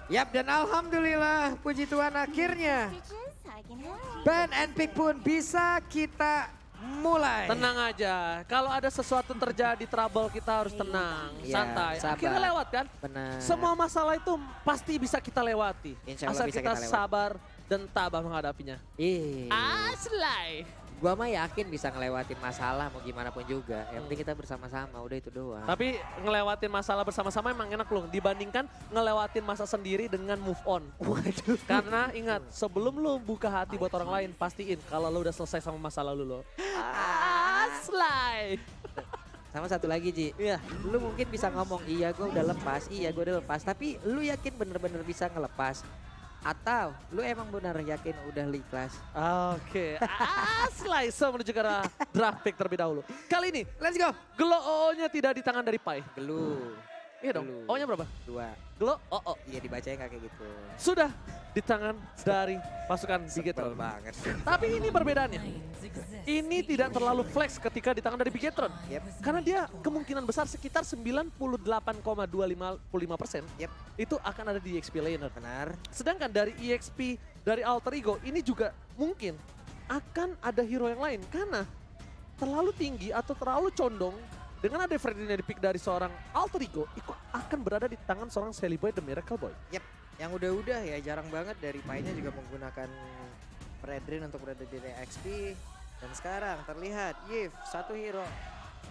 Yap, dan alhamdulillah puji Tuhan akhirnya Ban and Pick pun bisa kita mulai. Tenang aja, kalau ada sesuatu terjadi trouble kita harus tenang, Iya, santai. sabar. Akhirnya lewat kan? Benar. Semua masalah itu pasti bisa kita lewati. Insya Allah Asal bisa kita kita lewati. sabar dan tabah menghadapinya. Ih, Aslay. gua mah yakin bisa ngelewatin masalah mau gimana pun juga. Yang penting kita bersama-sama, udah itu doang. Tapi ngelewatin masalah bersama-sama emang enak loh. Dibandingkan ngelewatin masa sendiri dengan move on. Waduh. Karena ingat, sebelum lo buka hati buat orang lain, pastiin kalau lo udah selesai sama masa lalu lo. Aslay. Sama satu lagi Ji, Iya. lu mungkin bisa ngomong iya gua udah lepas, iya gua udah lepas. Tapi lu yakin bener-bener bisa ngelepas? Atau lu emang benar yakin udah ikhlas? Oke. Aslay. So menuju ke arah draft pick terlebih dahulu. Kali ini, Let's go. Gelo O-nya tidak di tangan dari Pai. Gelu. Iya dong, Gelu. O-nya berapa? 2. Gelo O-O. Iya dibacanya kayak gitu. Sudah di tangan dari pasukan Sebel Bigetron. banget. Tapi ini perbedaannya. Ini tidak terlalu flex ketika di tangan dari Bigetron. Yep. Karena dia kemungkinan besar sekitar 98,255% Yep. itu akan ada di EXP laner. Benar. Sedangkan dari EXP dari Alter Ego ini juga mungkin akan ada hero yang lain. Karena terlalu tinggi atau terlalu condong dengan ada Freddy di pick dari seorang Alter Ego itu akan berada di tangan seorang Sally Boy The Miracle Boy. Yep. Yang udah-udah ya jarang banget dari Pai-nya juga menggunakan Fredrin untuk berada di XP. Dan sekarang terlihat Yif, satu hero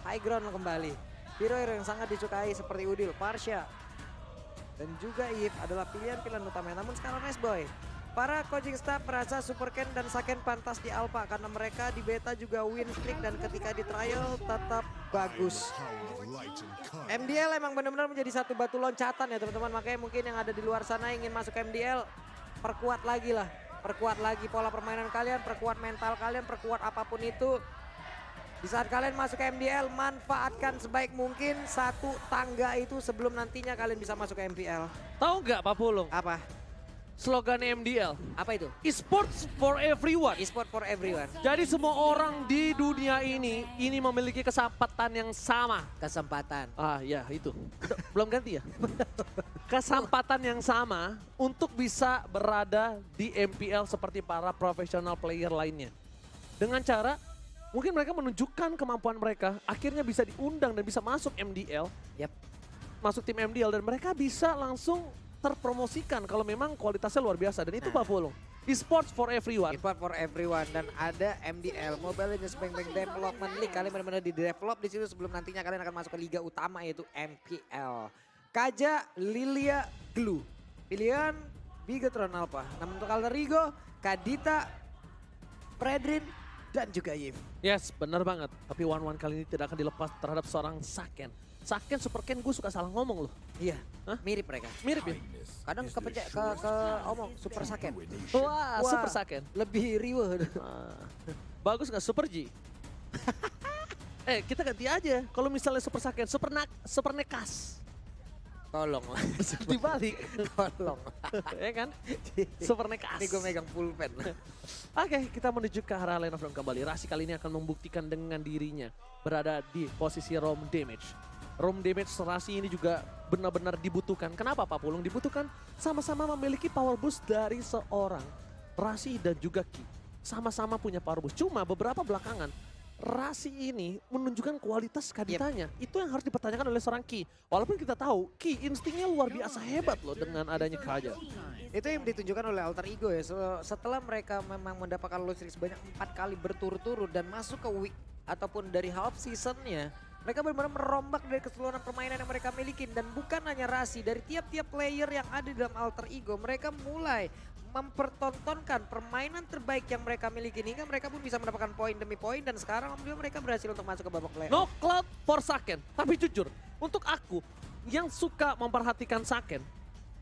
high ground kembali. Hero-hero yang sangat disukai seperti Udil, Parsha. Dan juga Yif adalah pilihan-pilihan utama. Namun sekarang Nice Boy. Para coaching staff merasa Super Ken dan Saken pantas di Alpha karena mereka di beta juga win streak dan ketika di trial tetap bagus. MDL emang benar-benar menjadi satu batu loncatan ya teman-teman. Makanya mungkin yang ada di luar sana ingin masuk MDL, perkuat lagi lah. Perkuat lagi pola permainan kalian, perkuat mental kalian, perkuat apapun itu. Di saat kalian masuk ke MDL, manfaatkan sebaik mungkin satu tangga itu sebelum nantinya kalian bisa masuk ke MPL. Tahu nggak Pak Pulung? Apa? Slogan MDL, Apa itu? esports for everyone. E-sport for everyone. Jadi semua orang di dunia ini memiliki kesempatan yang sama. Kesempatan. Ah ya itu, belum ganti ya? Kesempatan yang sama untuk bisa berada di MPL seperti para profesional player lainnya. Dengan cara mungkin mereka menunjukkan kemampuan mereka, akhirnya bisa diundang dan bisa masuk MDL. Yap. Masuk tim MDL dan mereka bisa langsung terpromosikan kalau memang kualitasnya luar biasa. Dan itu Pak Pulung, esports for everyone. E-sport for everyone dan ada MDL, Mobile Legends Bang Bang Development League. Kalian benar-benar di-develop di situ sebelum nantinya kalian akan masuk ke liga utama yaitu MPL. Kaja, Lilia, Glue. Pilihan Bigetron Alpha. Namun untuk Alter Ego, Kadita, Fredrin, dan juga Yif. Yes, benar banget. Tapi one-one kali ini tidak akan dilepas terhadap seorang Saken. Saken, Super Ken, gue suka salah ngomong loh. Iya, Hah? mirip mereka. Mirip ya? Kadang ke omong Super Saken. Wah, Super Saken. Lebih riweh. Ah, bagus nggak Super G? Kita ganti aja. Kalau misalnya Super Saken, Super Nekas. Tolong lah. Dibalik. Tolong. Ya kan? Super Nekas. Ini gue megang pulpen. Oke, kita menuju ke arah line of round kembali. Rasi kali ini akan membuktikan dengan dirinya berada di posisi roam damage. Roam damage Rasi ini juga benar-benar dibutuhkan. Kenapa Pak Pulung dibutuhkan? Sama-sama memiliki power boost dari seorang Rasi dan juga Ki. Sama-sama punya power boost. Cuma beberapa belakangan Rasi ini menunjukkan kualitas kaditanya. Itu yang harus dipertanyakan oleh seorang Ki. Walaupun kita tahu Ki instingnya luar biasa hebat loh dengan adanya Kaja. Itu yang ditunjukkan oleh Alter Ego ya. Setelah mereka memang mendapatkan loss streak sebanyak 4 kali berturut-turut dan masuk ke week ataupun dari half seasonnya. Mereka benar-benar merombak dari keseluruhan permainan yang mereka miliki. Dan bukan hanya Rasi, dari tiap-tiap player yang ada di dalam Alter Ego. Mereka mulai mempertontonkan permainan terbaik yang mereka miliki. Hingga mereka pun bisa mendapatkan poin demi poin. Dan sekarang alhamdulillah mereka berhasil untuk masuk ke babak playoff. No cloud for Saken. Tapi jujur, untuk aku yang suka memperhatikan Saken,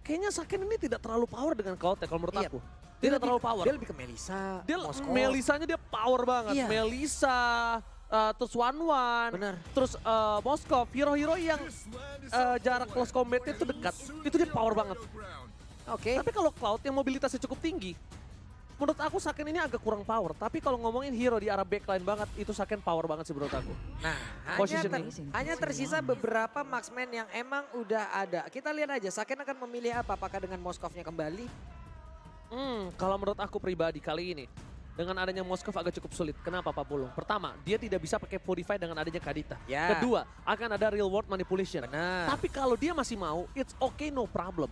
kayaknya Saken ini tidak terlalu power dengan cloud ya kalau menurut Iya. aku. Tidak terlalu power. Dia lebih ke Melisa, Dia Moskov. Melisanya dia power banget. Iya. Melisa, terus One-One, Benar. terus Moskov, hero-hero yang jarak close combatnya itu dekat. Itu dia power banget. Oke. Tapi kalau Cloud yang mobilitasnya cukup tinggi, menurut aku Saken ini agak kurang power. Tapi kalau ngomongin hero di arah backline banget, itu Saken power banget sih menurut aku. Nah, Positioning. hanya tersisa beberapa marksman yang emang udah ada. Kita lihat aja, Saken akan memilih apa? Apakah dengan Moskovnya kembali? Kalau menurut aku pribadi kali ini, dengan adanya Moskov agak cukup sulit. Kenapa Pak Pulung? Pertama, dia tidak bisa pakai Purify dengan adanya Kadita. Ya. Kedua, akan ada real world manipulation. Benar. Tapi kalau dia masih mau, it's okay, no problem.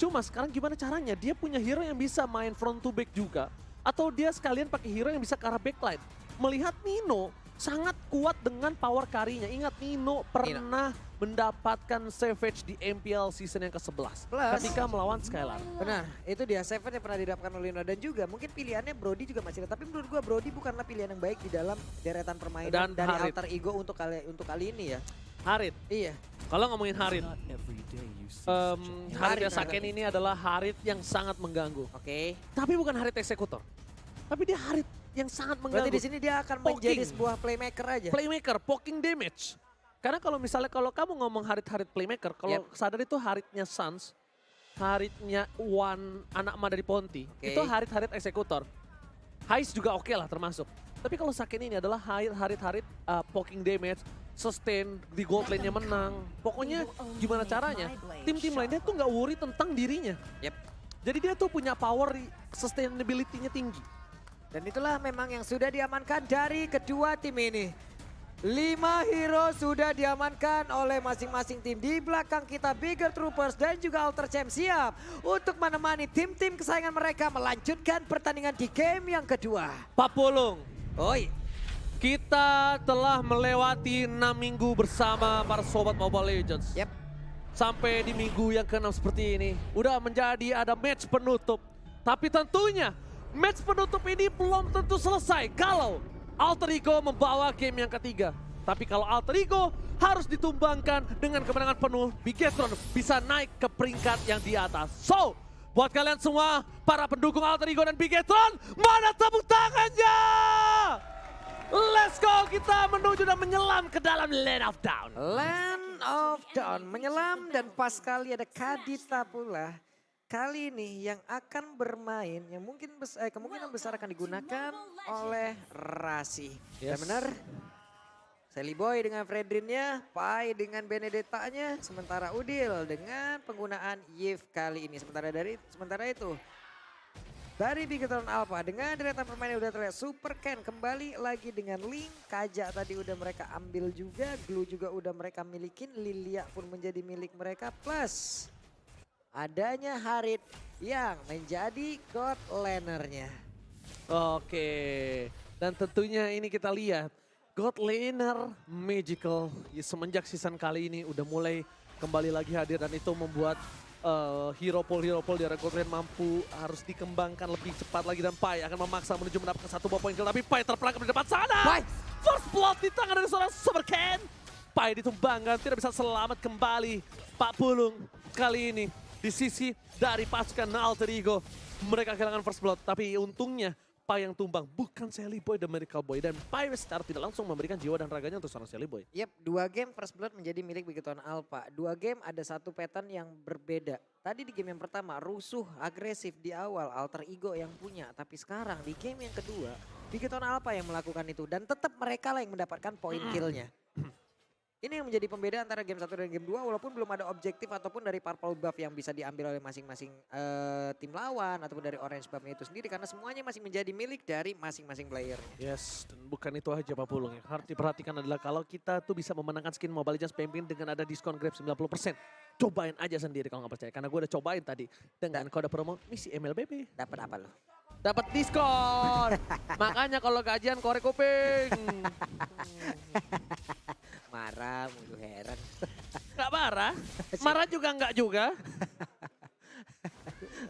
Cuma sekarang gimana caranya? Dia punya hero yang bisa main front to back juga. Atau dia sekalian pakai hero yang bisa ke arah backline. Melihat Nino sangat kuat dengan power carry-nya. Ingat Nino pernah mendapatkan Savage di MPL season yang ke-11. Ketika melawan Skylar. Benar, itu dia Savage yang pernah didapatkan oleh Lino. Dan juga mungkin pilihannya Brody juga masih ada. Tapi menurut gua Brody bukanlah pilihan yang baik di dalam deretan permainan Dan dari Harit. Alter Ego untuk kali ini ya. Harit. Iya. Kalau ngomongin Harit, Harit Harit, Saken ini adalah Harit yang sangat mengganggu. Oke. Tapi bukan Harit eksekutor. Tapi dia Harit yang sangat mengganggu. Berarti di sini dia akan menjadi sebuah playmaker aja. Playmaker, poking damage. Karena kalau misalnya kalau kamu ngomong Harit playmaker, kalau sadar itu Haritnya Suns, Haritnya One, anak emak dari Ponti, itu Harit eksekutor. Heist juga oke lah termasuk. Tapi kalau Saken ini adalah Harit poking damage, sustain, di gold lane-nya menang. Pokoknya gimana caranya, tim-tim lainnya tuh nggak worry tentang dirinya. Yep. Jadi dia tuh punya power, sustainability-nya tinggi. Dan itulah memang yang sudah diamankan dari kedua tim ini. 5 hero sudah diamankan oleh masing-masing tim. Di belakang kita Bigger Troopers dan juga Alter Champ siap untuk menemani tim-tim kesayangan mereka melanjutkan pertandingan di game yang kedua. Pak Pulung, Oi, kita telah melewati 6 minggu bersama para sobat Mobile Legends. yep. Sampai di minggu yang ke-6 seperti ini, udah menjadi ada match penutup. Tapi tentunya match penutup ini belum tentu selesai kalau Alter Ego membawa game yang ketiga. Tapi kalau Alter Ego harus ditumbangkan dengan kemenangan penuh, Bigetron bisa naik ke peringkat yang di atas. So, buat kalian semua, para pendukung Alter Ego dan Bigetron, mana tepuk tangannya? Let's go, kita menuju dan menyelam ke dalam Land of Dawn. Land of Dawn menyelam dan pas kali ada Kadita pula. Kali ini yang akan bermain, yang mungkin kemungkinan besar akan digunakan oleh Rasi. Dan benar, Sally Boy dengan Fredrinnya, Pai dengan Benedetta-nya, sementara Udil dengan penggunaan Yves kali ini. Sementara itu, dari Bigetron Alpha dengan deretan permainan udah terlihat Super Ken kembali lagi dengan Link. Kaja tadi udah mereka ambil juga, Glue juga udah mereka milikin, Lilia pun menjadi milik mereka. Plus adanya Harit yang menjadi God Laner-nya. Oke, dan tentunya ini kita lihat God Laner Magical semenjak season kali ini udah mulai kembali lagi hadir dan itu membuat hero pool di area God Lane mampu harus dikembangkan lebih cepat lagi dan Pai akan memaksa menuju mendapatkan satu buah poin kill tapi Pai terperangkap di depan sana. Pai! First blood di tangan dari seorang Super Ken. Pai ditumbangkan, tidak bisa selamat kembali. Pak Pulung kali ini di sisi dari pasukan Alter Ego. Mereka kehilangan first blood, tapi untungnya Pai yang tumbang, bukan Sally Boy dan Miracle Boy. Dan Pai secara tidak langsung memberikan jiwa dan raganya untuk seorang Sally Boy. Yep, 2 game first blood menjadi milik Bigetron Alpha. 2 game ada satu pattern yang berbeda. Tadi di game yang pertama rusuh, agresif di awal, Alter Ego yang punya. Tapi sekarang di game yang kedua, Bigetron Alpha yang melakukan itu. Dan tetap mereka lah yang mendapatkan poin killnya. Ini yang menjadi pembeda antara game 1 dan game 2 walaupun belum ada objektif ataupun dari purple buff yang bisa diambil oleh masing-masing tim lawan ataupun dari orange buffnya itu sendiri karena semuanya masih menjadi milik dari masing-masing player. Yes, dan bukan itu aja Pak Pulung. Yang harus diperhatikan adalah kalau kita tuh bisa memenangkan skin Mobile Legends Pampin dengan ada diskon Grab 90%. Cobain aja sendiri kalau nggak percaya karena gue udah cobain tadi dengan kode promo misi MLBB. Dapat apa lo? Dapat diskon. Makanya kalau gajian korek kuping. Marah, mulu heran. Gak marah, marah juga enggak juga.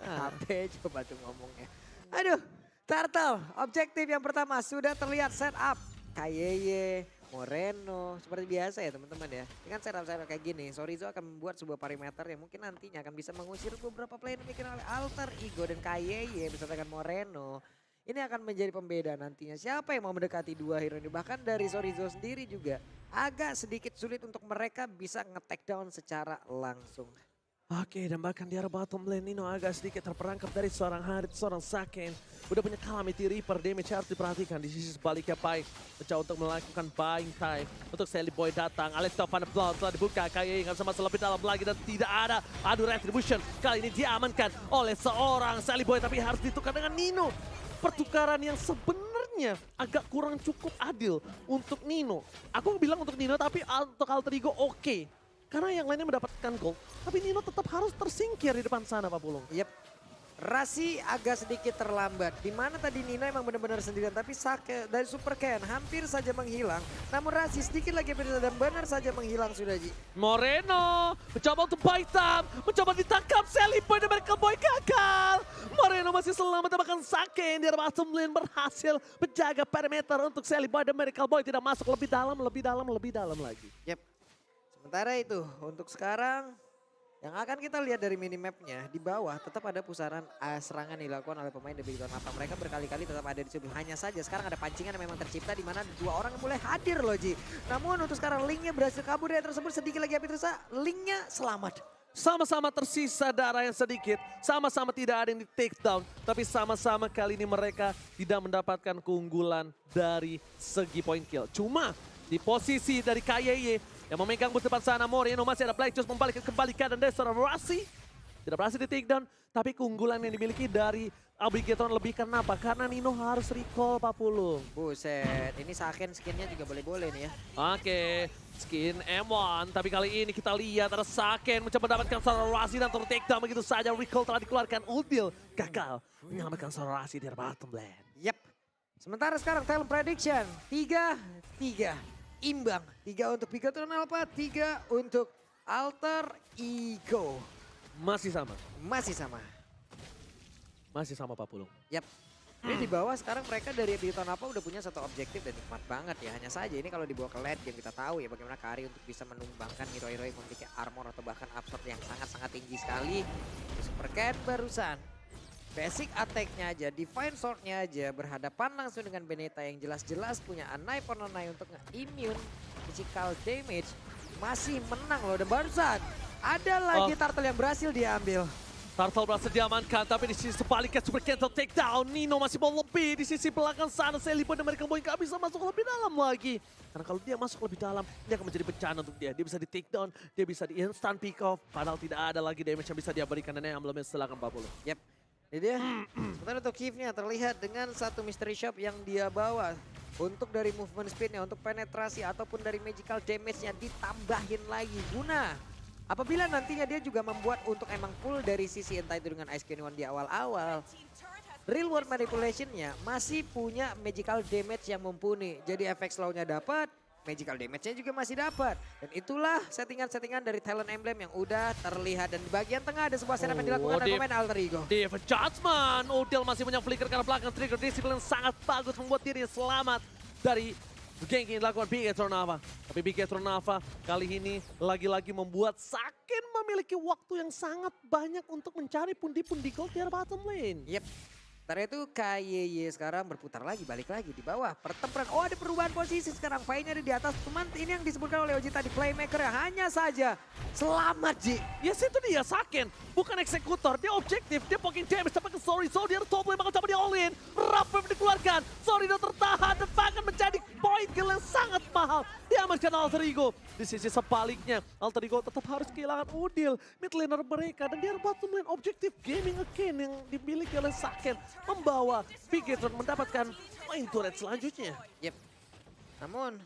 HP coba tuh ngomongnya. Aduh, Turtle, objektif yang pertama sudah terlihat setup. Kayeye, Moreno, seperti biasa ya teman-teman ya. Dengan setup-setup kayak gini, Sorizo akan membuat sebuah parameter yang mungkin nantinya akan bisa mengusir beberapa player yang dimiliki oleh Alter Ego dan Kayeye beserta dengan Moreno. Ini akan menjadi pembeda nantinya. Siapa yang mau mendekati 2 hero ini? Bahkan dari Sorizo sendiri juga agak sedikit sulit untuk mereka bisa nge-take down secara langsung. Oke, dan bahkan di arah bottom lane Nino agak sedikit terperangkap dari seorang Harit, seorang Saken. Udah punya Calamity Reaper, damage harus diperhatikan. Di sisi sebaliknya Pai mencoba untuk melakukan buying time. Untuk Sally Boy datang, Alex Van Blood telah dibuka. Kayak nggak bisa masuk lebih dalam lagi dan tidak ada adu retribution. Kali ini diamankan oleh seorang Sally Boy tapi harus ditukar dengan Nino. Pertukaran yang sebenarnya agak kurang cukup adil untuk Nino. Aku bilang untuk Nino tapi untuk Alter Ego oke. Karena yang lainnya mendapatkan gold, tapi Nino tetap harus tersingkir di depan sana Pak Pulung. Yep. Rasi agak sedikit terlambat. Dimana tadi Nino emang benar-benar sendirian, tapi Sake dari Super Ken hampir saja menghilang. Namun Rasi sedikit lagi dan benar saja menghilang sudah, Ji. Moreno mencoba untuk buy time, mencoba ditangkap Sally Boy dan Miracle Boy gagal. Moreno masih selamat, bahkan Sake di bottom lane berhasil menjaga perimeter untuk Sally Boy dan Miracle Boy tidak masuk lebih dalam lagi. Yep. Sementara itu untuk sekarang yang akan kita lihat dari minimapnya di bawah tetap ada pusaran serangan dilakukan oleh pemain dari Big Apa mereka berkali-kali tetap ada di situ. Hanya saja sekarang ada pancingan yang memang tercipta di mana dua orang mulai hadir loh Ji. Namun untuk sekarang linknya berhasil kabur dari tersebut, sedikit lagi api terasa, linknya selamat. Sama-sama tersisa darah yang sedikit, sama-sama tidak ada yang di take down, tapi sama-sama kali ini mereka tidak mendapatkan keunggulan dari segi point kill. Cuma di posisi dari KYY yang memegang bus depan sana, Moreno masih ada Black Juice membalikkan kembali keadaan dari seorang Rasi. Tidak berhasil di take down, tapi keunggulan yang dimiliki dari Abigetron lebih kenapa? Karena Nino harus recall Pak Pulung. Buset, ini Saken skinnya juga boleh-boleh nih ya. Oke, skin M1, tapi kali ini kita lihat ada Saken mencoba mendapatkan seorang Rasi dan turun take down begitu saja. Recall telah dikeluarkan, Udil gagal menyelamatkan seorang Rasi di bottom lane. Yep. Sementara sekarang talent prediction 3-3. Imbang, 3 untuk Bigatron Alpha, 3 untuk Alter Ego. Masih sama. Masih sama Pak Pulung. Yap. Ini di bawah sekarang mereka dari Bigatron Alpha udah punya satu objektif dan nikmat banget ya. Hanya saja ini kalau dibawa ke late game kita tahu ya bagaimana Kari untuk bisa menumbangkan hero-hero yang memiliki armor atau bahkan absorb yang sangat-sangat tinggi sekali. Super Cat barusan. Basic attack-nya aja, Divine Sword-nya aja berhadapan langsung dengan Beneta yang jelas-jelas punya Anai Pononai untuk nge-immune physical damage. Masih menang loh dan barusan ada lagi Turtle yang berhasil diambil. Turtle berhasil diamankan, tapi di sisi sebaliknya Super Kental take down. Nino masih mau lebih di sisi belakang sana. Sally Boy dan Miracle Boy gak bisa masuk lebih dalam lagi. Karena kalau dia masuk lebih dalam, dia akan menjadi bencana untuk dia. Dia bisa di take down, dia bisa di instant pick off. Padahal tidak ada lagi damage yang bisa dia berikan dan yang emblemnya silakan 40. Yep. Ini dia, sementara untuk Kiev-nya terlihat dengan satu mystery shop yang dia bawa. Untuk dari movement speed-nya, untuk penetrasi ataupun dari magical damage-nya ditambahin lagi. Guna, apabila nantinya dia juga membuat untuk emang full dari sisi entah itu dengan Ice Canyon di awal-awal. Real world manipulation-nya masih punya magical damage yang mumpuni. Jadi efek slow-nya dapat, magical damage-nya juga masih dapat. Dan itulah settingan-settingan dari talent emblem yang udah terlihat. Dan di bagian tengah ada sebuah setup yang dilakukan oleh pemain Alter Ego. Devon Judgment, Udil masih punya flicker karena belakang trigger discipline sangat bagus membuat dirinya selamat dari ganking yang dilakukan Bigatron Alpha. Tapi Bigatron Alpha kali ini lagi-lagi membuat Saken memiliki waktu yang sangat banyak untuk mencari pundi-pundi gold di bottom lane. Yep. Sementara itu KYY sekarang berputar lagi, balik lagi di bawah. Pertempuran, oh ada perubahan posisi sekarang. Fainya ada di atas, cuman ini yang disebutkan oleh Oji tadi. Playmaker hanya saja selamat Ji. Yes itu dia Saken, bukan eksekutor, dia objektif, dia poking damage, tapi sorry, so dia top lane bakal coba di all in. Rapper dikeluarkan, sorry dia tertahan dan bahkan menjadi point kill yang sangat mahal. Diamankan Alter Ego. Di sisi sebaliknya, Alter Ego tetap harus kehilangan Udil, mid laner mereka. Dan dia bottom lane objektif gaming again yang dimiliki oleh Saken. Membawa Bigatron mendapatkan main turret selanjutnya. Yep. Namun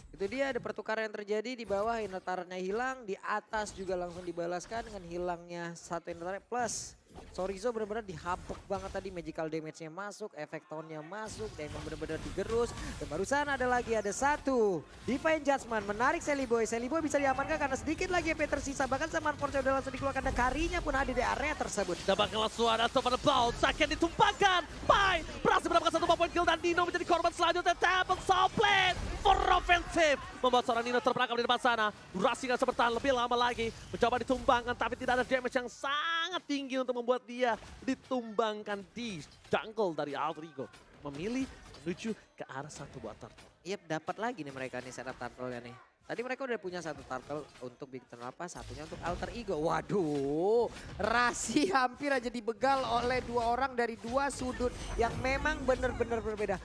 itu dia ada pertukaran yang terjadi di bawah, inner turret-nya hilang, di atas juga langsung dibalaskan dengan hilangnya satu inner turret plus Sorizo benar-benar dihabuk banget tadi, magical damage-nya masuk, efek tone-nya masuk, dan emang benar-benar digerus. Dan barusan ada lagi, ada satu Divine Judgment menarik Sally Boy. Sally Boy bisa diamankan karena sedikit lagi EP tersisa, bahkan Saman Force udah langsung dikeluarkan dan Karinya pun ada di area tersebut. Dapatkan suara atau pada Blood, Saken ditumpahkan, Pai berhasil mendapatkan satu point kill dan Nino menjadi korban selanjutnya. Table Soulblade for offensive, membuat seorang Nino terperangkap di depan sana. Rasi nggak bisa bertahan lebih lama lagi, mencoba ditumbangkan tapi tidak ada damage yang sangat tinggi untuk membuat dia ditumbangkan di jungle dari Alter Ego. Memilih menuju ke arah satu buah turtle. Yep, dapat lagi nih mereka nih setup turtle-nya nih. Tadi mereka udah punya satu turtle untuk Big Turtle apa, satunya untuk Alter Ego. Waduh, Rasi hampir aja dibegal oleh dua orang dari dua sudut yang memang benar-benar berbeda.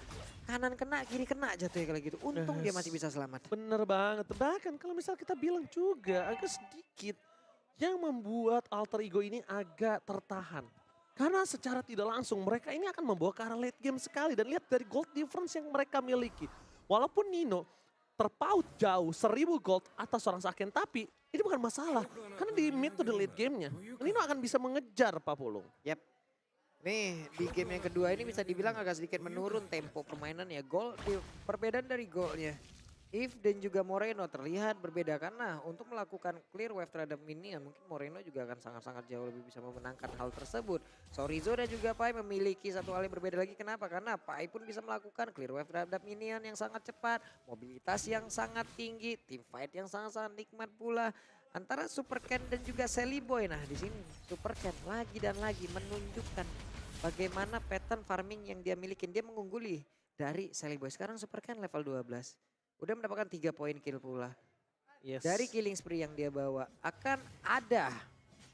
Kanan kena, kiri kena jatuhnya kalau gitu. Untung dia masih bisa selamat. Bener banget. Bahkan kalau misal kita bilang juga agak sedikit yang membuat Alter Ego ini agak tertahan. Karena secara tidak langsung mereka ini akan membawa ke arah late game sekali. Dan lihat dari gold difference yang mereka miliki. Walaupun Nino terpaut jauh 1000 gold atas seorang Saken, tapi ini bukan masalah. Karena di mid to the late gamenya, Nino akan bisa mengejar Pak Pulung. Yap. Nih di game yang kedua ini bisa dibilang agak sedikit menurun tempo permainan ya. Perbedaan dari golnya. If dan juga Moreno terlihat berbeda karena untuk melakukan clear wave terhadap minion mungkin Moreno juga akan sangat-sangat jauh lebih bisa memenangkan hal tersebut. Sorizo dan juga Pai memiliki satu hal yang berbeda lagi. Kenapa? Karena Pai pun bisa melakukan clear wave terhadap minion yang sangat cepat, mobilitas yang sangat tinggi, team fight yang sangat-sangat nikmat pula. Antara Super Ken dan juga Sally Boy. Nah di sini Super Ken lagi dan lagi menunjukkan bagaimana pattern farming yang dia miliki. Dia mengungguli dari Sally Boy. Sekarang Super Ken level 12. Udah mendapatkan 3 poin kill pula. Yes. Dari killing spree yang dia bawa akan ada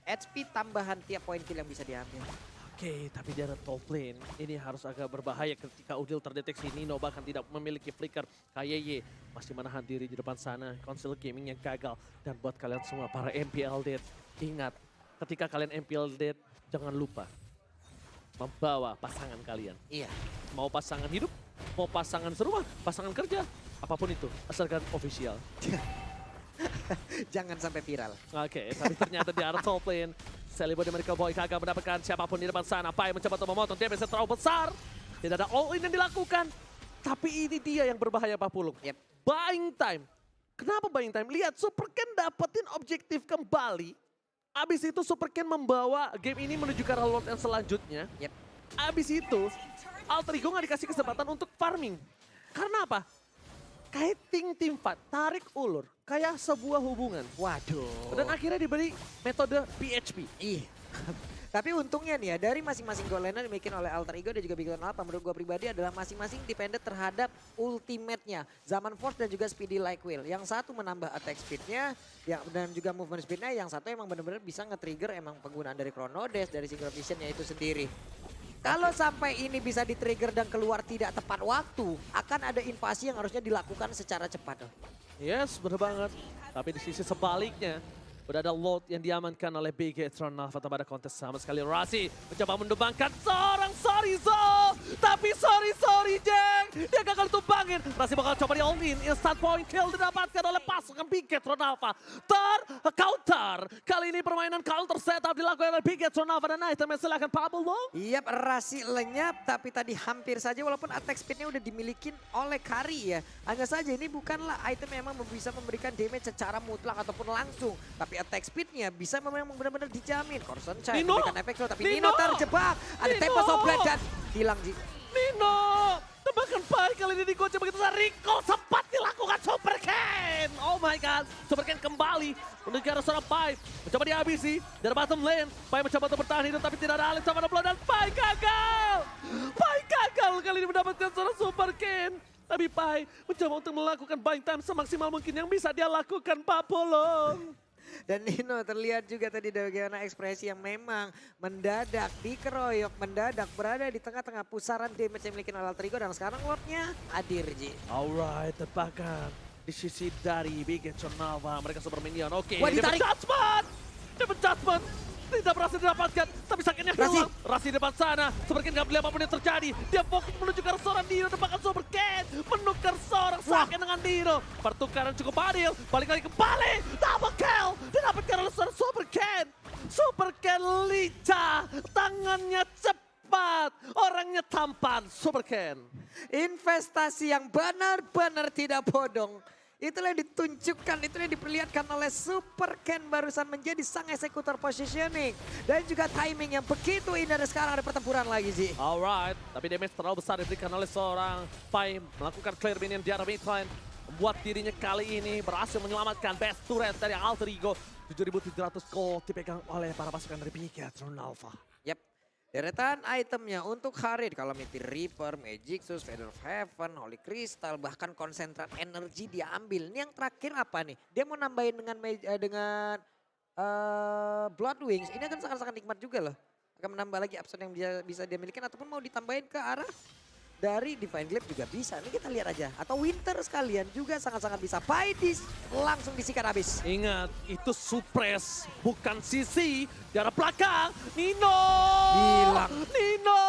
HP tambahan tiap poin kill yang bisa diambil. Oke, tapi di arah top lane ini harus agak berbahaya ketika Udil terdeteksi. Nino bahkan tidak memiliki flicker. KYY masih menahan diri di depan sana. Console gamingnya gagal. Dan buat kalian semua para MPL Dead, ingat ketika kalian MPL Dead jangan lupa membawa pasangan kalian. Iya. Mau pasangan hidup, mau pasangan serumah, pasangan kerja, apapun itu, asalkan official. Jangan sampai viral. Oke, tapi ternyata di arah top lane, Sally Boy dan America Boy kagak mendapatkan siapapun di depan sana. Pai mencoba untuk memotong, dia bisa terlalu besar. Tidak ada all in yang dilakukan. Tapi ini dia yang berbahaya Pak Pulung. Yep. Buying time. Kenapa buying time? Lihat Super Ken dapetin objektif kembali. Abis itu Super Ken membawa game ini menuju ke arah Lord yang selanjutnya. Yep. Abis itu Alter Ego gak dikasih kesempatan untuk farming. Karena apa? Kayak team fight, tarik ulur. Kayak sebuah hubungan. Waduh. Dan akhirnya diberi metode PHP. Ih. Tapi untungnya nih ya, dari masing-masing goal laner dimiliki oleh Alter Ego dan juga Big Turtle Alpha, menurut gue pribadi adalah masing-masing dependent terhadap ultimate-nya. Zaman Force dan juga Speedy Like Will. Yang satu menambah attack speed-nya dan juga movement speed-nya, yang satu emang benar-benar bisa nge-trigger emang penggunaan dari Chrono Dash, dari Synchro Vision-nya itu sendiri. Kalau sampai ini bisa di-trigger dan keluar tidak tepat waktu, akan ada invasi yang harusnya dilakukan secara cepat. Yes, bener banget. Tapi di sisi sebaliknya, udah ada Lord yang diamankan oleh BG Tron Alpha tanpa ada kontes sama sekali. Rasi mencoba mendumbangkan seorang Sorizo. Tapi sorry Jeng, dia gagal tumbangin. Rasi bakal coba di all in. Instant point kill didapatkan oleh pasukan BG Tron Alpha. Counter. Kali ini permainan counter setup dilakukan oleh BG Tron Alpha dan itemnya silahkan Pablo. Yap, Rasi lenyap tapi tadi hampir saja walaupun attack speednya udah dimiliki oleh Kari ya. Hanya saja ini bukanlah item yang memang bisa memberikan damage secara mutlak ataupun langsung. Tapi attack speednya bisa memang benar-benar dijamin. Corson Chai memberikan efek slow, tapi Nino terjebak. Ada Tempest of Blade dan hilang Ji. Nino! Tembakan Pai kali ini digocek begitu saja. Recall sempat dilakukan Super Ken. Oh my god. Super Ken kembali menuju ke arah seorang Pai. Mencoba dihabisi dari bottom lane. Pai mencoba untuk bertahan hidup tapi tidak ada Alex sama Blow dan Pai gagal. Pai gagal kali ini mendapatkan seorang Super Ken. Tapi Pai mencoba untuk melakukan buying time semaksimal mungkin yang bisa dia lakukan Pak Polong. Dan Nino terlihat juga tadi bagaimana ekspresi yang memang mendadak dikeroyok, mendadak berada di tengah-tengah pusaran damage yang dimiliki oleh Alter Ego dan sekarang Lordnya hadir Ji. Alright, tebakan di sisi dari Big Nova. Mereka super minion. Oke, Wah, ditarik. Dapat judgment. Tidak berhasil didapatkan, tapi sakitnya hilang. Rasi di depan sana, Super Ken gak beli apapun yang terjadi. Dia fokus menuju ke arah seorang Dino, dapatkan Super Ken. Menukar seorang Saken dengan Dino. Pertukaran cukup adil, balik lagi kembali. Double kill, didapatkan oleh seorang Super Ken. Super Ken lincah, tangannya cepat, orangnya tampan. Super Ken. Investasi yang benar-benar tidak bodong. Itulah yang ditunjukkan, itulah yang diperlihatkan oleh Super Ken barusan menjadi sang eksekutor positioning. Dan juga timing yang begitu indah dan sekarang ada pertempuran lagi Ji. Alright, tapi damage terlalu besar diberikan oleh seorang Pai melakukan clear minion di arah midlane. Membuat dirinya kali ini berhasil menyelamatkan best turret dari Alter Ego. 7.700 gold dipegang oleh para pasukan dari Big Tron Alpha. Yap. Deretan itemnya untuk Harid, Calamity Reaper, Magicsus, Feather of Heaven, Holy Crystal, bahkan konsentrat energi dia ambil. Ini yang terakhir apa nih? Dia mau nambahin dengan Blood Wings, ini akan sangat-sangat nikmat juga loh. Akan menambah lagi absen yang bisa dia milikin ataupun mau ditambahin ke arah dari Divine Glaive juga bisa. Ini kita lihat aja. Atau Winter sekalian juga sangat-sangat bisa. Paidis langsung disikat habis. Ingat, itu suppress, bukan sisi. Di arah belakang, Nino! Hilang. Nino!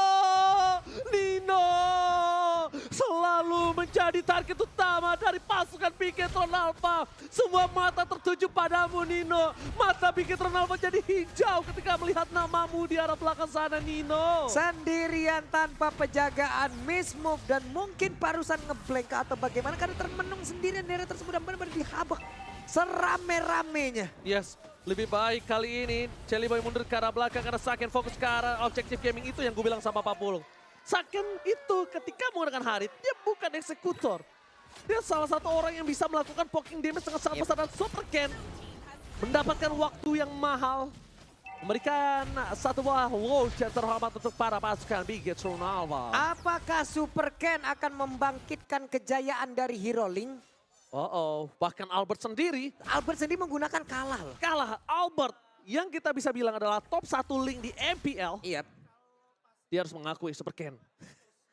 Selalu menjadi target utama dari pasukan Bigetron Alpha. Semua mata tertuju padamu, Nino. Mata Bigetron Alpha jadi hijau ketika melihat namamu di arah belakang sana, Nino. Sendirian tanpa penjagaan, miss move dan mungkin barusan ngeblank atau bagaimana karena termenung sendirian daerah tersebut dan benar-benar dihabak serame-ramenya. Yes, lebih baik kali ini Jelly Boy mundur ke arah belakang karena Saken fokus ke arah objektif gaming itu yang gue bilang sama Pak Pulung. Saken itu ketika menggunakan Harid, dia bukan eksekutor. Dia salah satu orang yang bisa melakukan poking damage sangat besar dan Super Ken mendapatkan waktu yang mahal. Memberikan satu buah launch yang terhormat untuk para pasukan Bigetron Alpha. Apakah Super Ken akan membangkitkan kejayaan dari Hero Link? Bahkan Albert sendiri menggunakan kalah loh. kalah. Albert yang kita bisa bilang adalah top 1 link di MPL. Iya. Dia harus mengakui Super Ken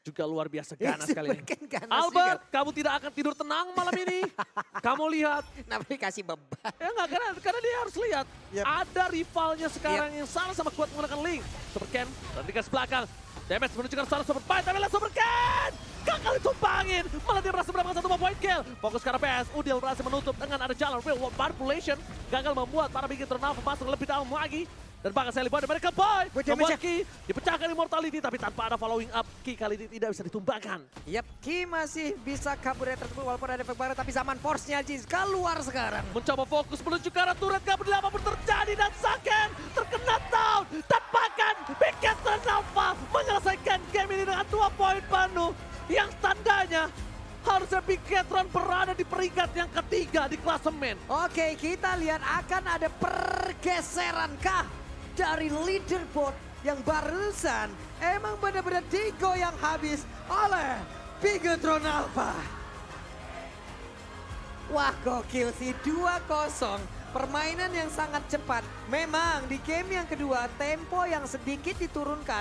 juga luar biasa ganas kali ini. Super Ken ganas Albert, juga. kamu tidak akan tidur tenang malam ini. Kamu lihat. Kenapa dikasih beban? Ya enggak, karena dia harus lihat. Yep. Ada rivalnya sekarang yang sama-sama kuat menggunakan link. Super Ken, dan dikasih belakang. Damage menuju ke arah Super Fight, tapi lihat Super Ken! Gagal ditumpangin, malah dia berhasil mendapatkan 1 point kill. Fokus ke arah PS, Udil berhasil menutup dengan ada jalan real world manipulation. Gagal membuat para Bigetron Alpha masuk lebih dalam lagi. Dan bahkan saya lihat mereka boy, membuat Ki dipecahkan immortality tapi tanpa ada following up. Ki kali ini tidak bisa ditumbangkan. Yap, Ki masih bisa kabur dari tersebut walaupun ada efek baru tapi zaman force-nya Aziz keluar sekarang. Mencoba fokus menuju ke arah turret, gak peduli apapun terjadi dan Saken terkena down. Tampakan Bigetron Alpha menyelesaikan game ini dengan 2 poin penuh. Yang tandanya harusnya Bigetron berada di peringkat yang ketiga di klasemen. Oke, kita lihat akan ada pergeseran kah dari leaderboard yang barusan emang benar-benar digoyang habis oleh Bigetron Alpha. Wah, gokil sih 2-0. Permainan yang sangat cepat. Memang di game yang kedua tempo yang sedikit diturunkan.